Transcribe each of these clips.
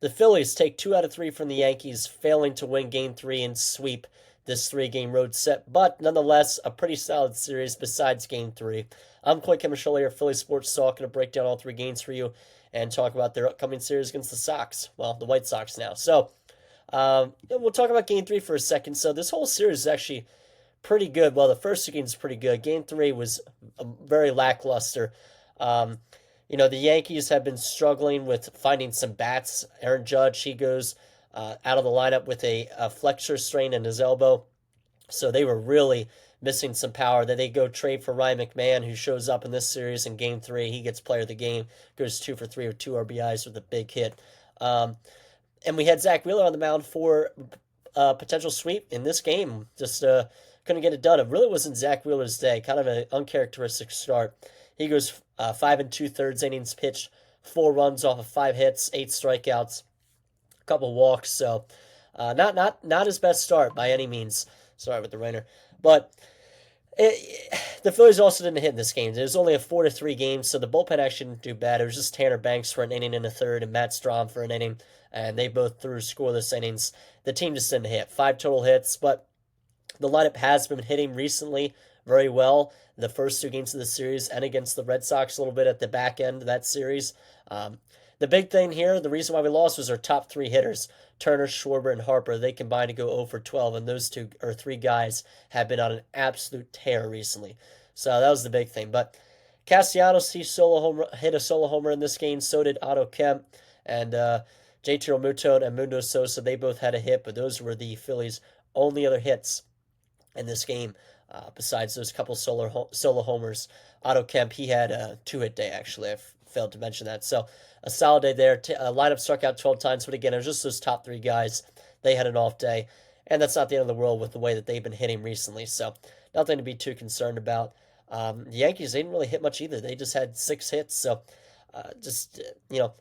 The Phillies take 2 out of 3 from the Yankees, failing to win Game 3 and sweep this three-game road set, but nonetheless, a pretty solid series besides Game 3. I'm Coy Camiscioli here, Philly Sports Talk, going to break down all three games for you and talk about their upcoming series against the Sox. Well, the White Sox now. So, we'll talk about Game 3 for a second. So, this whole series is actually pretty good. Well, the first two games pretty good. Game 3 was very lackluster. Um, the Yankees have been struggling with finding some bats. Aaron Judge, he goes out of the lineup with a flexor strain in his elbow. So they were really missing some power. Then they go trade for Ryan McMahon, who shows up in this series in Game 3. He gets player of the game, goes 2 for 3 with 2 RBIs with a big hit. And we had Zach Wheeler on the mound for a potential sweep in this game. Just couldn't get it done. It really wasn't Zach Wheeler's day. Kind of an uncharacteristic start. He goes 5 2/3 innings pitched, 4 runs off of 5 hits, 8 strikeouts, a couple walks. So not his best start by any means. Sorry with the rainer, but the Phillies also didn't hit in this game. It was only a 4-3 game, so the bullpen actually didn't do bad. It was just Tanner Banks for an inning and a third, and Matt Strahm for an inning, and they both threw scoreless innings. The team just didn't hit. 5 total hits, but the lineup has been hitting recently very well. The first 2 games of the series and against the Red Sox a little bit at the back end of that series. The big thing here, the reason why we lost was our top 3 hitters, Turner, Schwarber, and Harper. They combined to go 0 for 12, and those 2 or 3 guys have been on an absolute tear recently. So that was the big thing. But Castellanos, he hit a solo homer in this game. So did Otto Kemp, and JT Realmuto and Mundo Sosa. They both had a hit, but those were the Phillies' only other hits in this game. Besides those couple solo homers, Otto Kemp, he had a 2-hit day, actually. I failed to mention that. So a solid day there. Lineup struck out 12 times, but again, it was just those top 3 guys. They had an off day, and that's not the end of the world with the way that they've been hitting recently. So nothing to be too concerned about. The Yankees, they didn't really hit much either. They just had 6 hits. So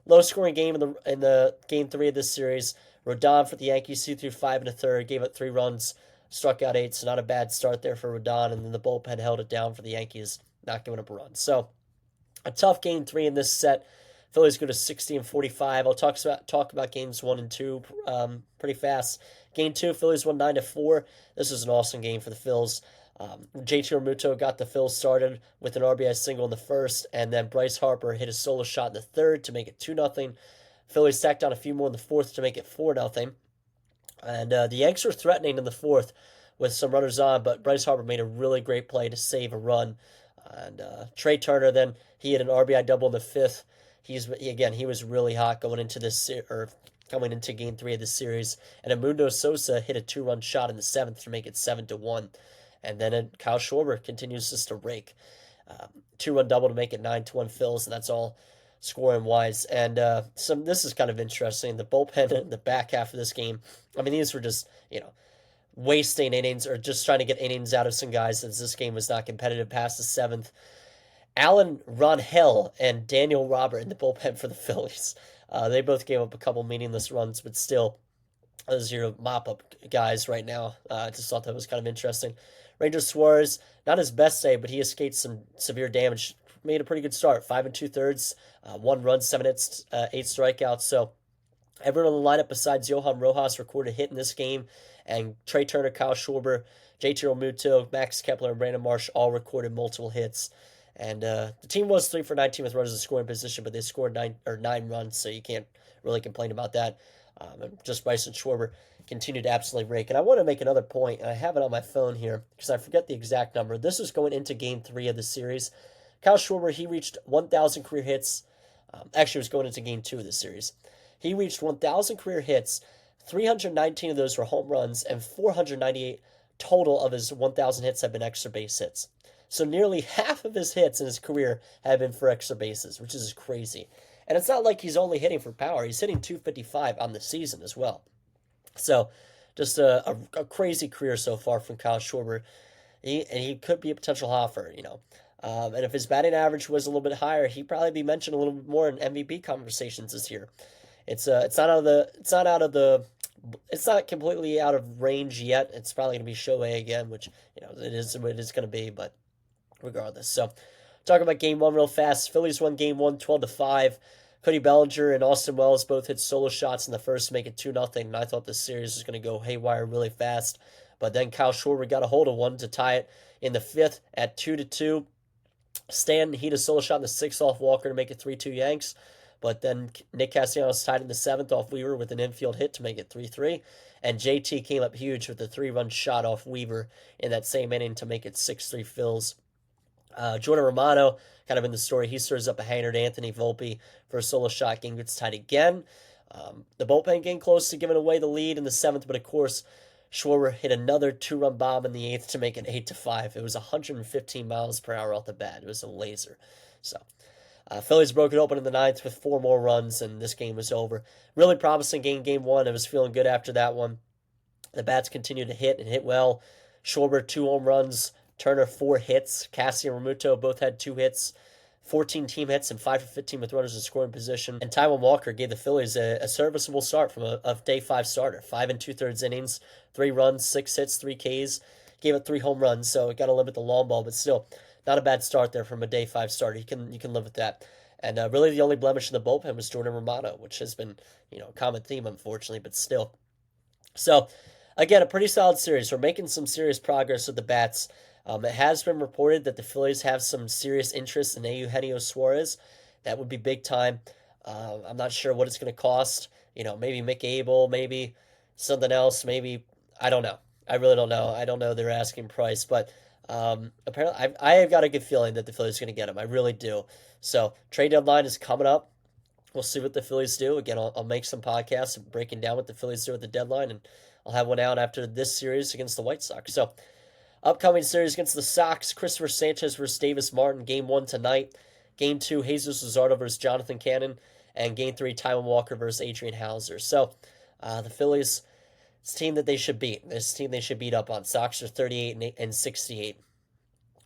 low scoring game in the Game 3 of this series. Rodon for the Yankees, he threw 5 1/3, gave up 3 runs. Struck out 8, so not a bad start there for Rodon, and then the bullpen held it down for the Yankees, not giving up a run. So, a tough Game 3 in this set. Phillies go to 60-45. I'll talk about Games 1 and 2 pretty fast. Game 2, Phillies won 9-4. This was an awesome game for the Phils. JT Realmuto got the Phils started with an RBI single in the first, and then Bryce Harper hit a solo shot in the third to make it 2-0. Phillies tacked on a few more in the fourth to make it 4-0. And the Yanks were threatening in the fourth with some runners on, but Bryce Harper made a really great play to save a run. And Trey Turner, then he had an RBI double in the fifth. He was really hot going into coming into Game 3 of the series. And Mundo Sosa hit a 2-run shot in the seventh to make it 7-1. And then Kyle Schwarber continues just to rake. 2-run double to make it 9-1 Phils, and that's all scoring wise. And this is kind of interesting. The bullpen in the back half of this game, I mean, these were just, wasting innings or just trying to get innings out of some guys since this game was not competitive past the seventh. Alan Ronhell and Daniel Robert in the bullpen for the Phillies. They both gave up a couple meaningless runs, but still, those are your mop-up guys right now. I just thought that was kind of interesting. Ranger Suarez, not his best day, but he escaped some severe damage. Made a pretty good start. 5 2/3, 1 run, 7 hits, 8 strikeouts. So everyone on the lineup besides Johan Rojas recorded a hit in this game, and Trey Turner, Kyle Schwarber, JT Realmuto, Max Kepler, and Brandon Marsh all recorded multiple hits. And the team was 3 for 19 with runners in scoring position, but they scored 9 runs, so you can't really complain about that. Just Bryson Schwarber continued to absolutely rake. And I want to make another point, and I have it on my phone here because I forget the exact number. This is going into Game 3 of the series. Kyle Schwarber, he reached 1,000 career hits. Actually, it was going into Game 2 of the series. He reached 1,000 career hits. 319 of those were home runs, and 498 total of his 1,000 hits have been extra base hits. So nearly half of his hits in his career have been for extra bases, which is crazy. And it's not like he's only hitting for power. He's hitting 255 on the season as well. So just a crazy career so far from Kyle Schwarber. He could be a potential offer, And if his batting average was a little bit higher, he'd probably be mentioned a little bit more in MVP conversations this year. It's not completely out of range yet. It's probably going to be Shohei again, which it is what it is going to be. But regardless, so talking about Game 1 real fast. Phillies won Game 1 12-5. Cody Bellinger and Austin Wells both hit solo shots in the first to make it 2-0, and I thought this series was going to go haywire really fast. But then Kyle Schwarber got a hold of one to tie it in the fifth at 2-2. Stanton hit a solo shot in the sixth off Walker to make it 3-2 Yanks. But then Nick Castellanos tied in the seventh off Weaver with an infield hit to make it 3-3. And JT came up huge with a 3-run shot off Weaver in that same inning to make it 6-3 Phils. Jordan Romano, kind of in the story, he serves up a hanger to Anthony Volpe for a solo shot. Game gets tied again. The bullpen getting close to giving away the lead in the seventh, but of course, Schwarber hit another 2-run bomb in the eighth to make it 8-5. It was 115 miles per hour off the bat. It was a laser. So, Phillies broke it open in the ninth with 4 more runs, and this game was over. Really promising game one. I was feeling good after that one. The bats continued to hit and hit well. Schwarber, 2 home runs. Turner, 4 hits. Cassie and Ramuto both had 2 hits. 14 team hits and 5 for 15 with runners in scoring position. And Taijuan Walker gave the Phillies a serviceable start from a day 5 starter. 5 2/3 innings, 3 runs, 6 hits, 3 Ks. Gave up 3 home runs, so it got to limit the long ball, but still not a bad start there from a day 5 starter. You can live with that. And really the only blemish in the bullpen was Jordan Romano, which has been a common theme unfortunately, but still. So again, a pretty solid series. We're making some serious progress with the bats. It has been reported that the Phillies have some serious interest in Eugenio Suarez. That would be big time. I'm not sure what it's going to cost. Maybe Mick Abel, maybe something else, maybe, I don't know. I really don't know. I don't know their asking price, but apparently I have got a good feeling that the Phillies are going to get him. I really do. So trade deadline is coming up. We'll see what the Phillies do. Again, I'll make some podcasts breaking down what the Phillies do at the deadline, and I'll have one out after this series against the White Sox. So upcoming series against the Sox, Christopher Sanchez versus Davis Martin, Game 1 tonight. Game 2, Jesus Luzardo versus Jonathan Cannon. And Game 3, Taijuan Walker versus Adrian Hauser. So, the Phillies, it's a team that they should beat. This team they should beat up on. Sox are 38 and 68.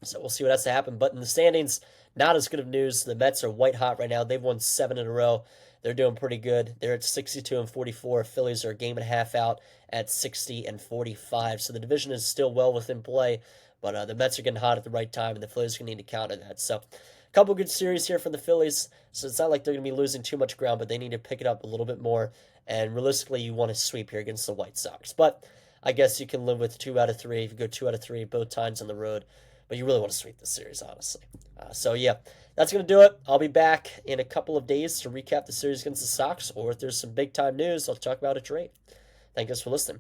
So we'll see what has to happen. But in the standings, not as good of news. The Mets are white hot right now. They've won 7 in a row. They're doing pretty good. They're at 62 and 44. Phillies are a game and a half out at 60 and 45. So the division is still well within play, but the Mets are getting hot at the right time, and the Phillies are going to need to counter that. So a couple good series here from the Phillies. So it's not like they're going to be losing too much ground, but they need to pick it up a little bit more. And realistically, you want to sweep here against the White Sox. But I guess you can live with 2 out of 3 if you go 2 out of 3 both times on the road. But you really want to sweep this series, honestly. So, yeah, that's going to do it. I'll be back in a couple of days to recap the series against the Sox, or if there's some big-time news, I'll talk about a trade. Thank you guys for listening.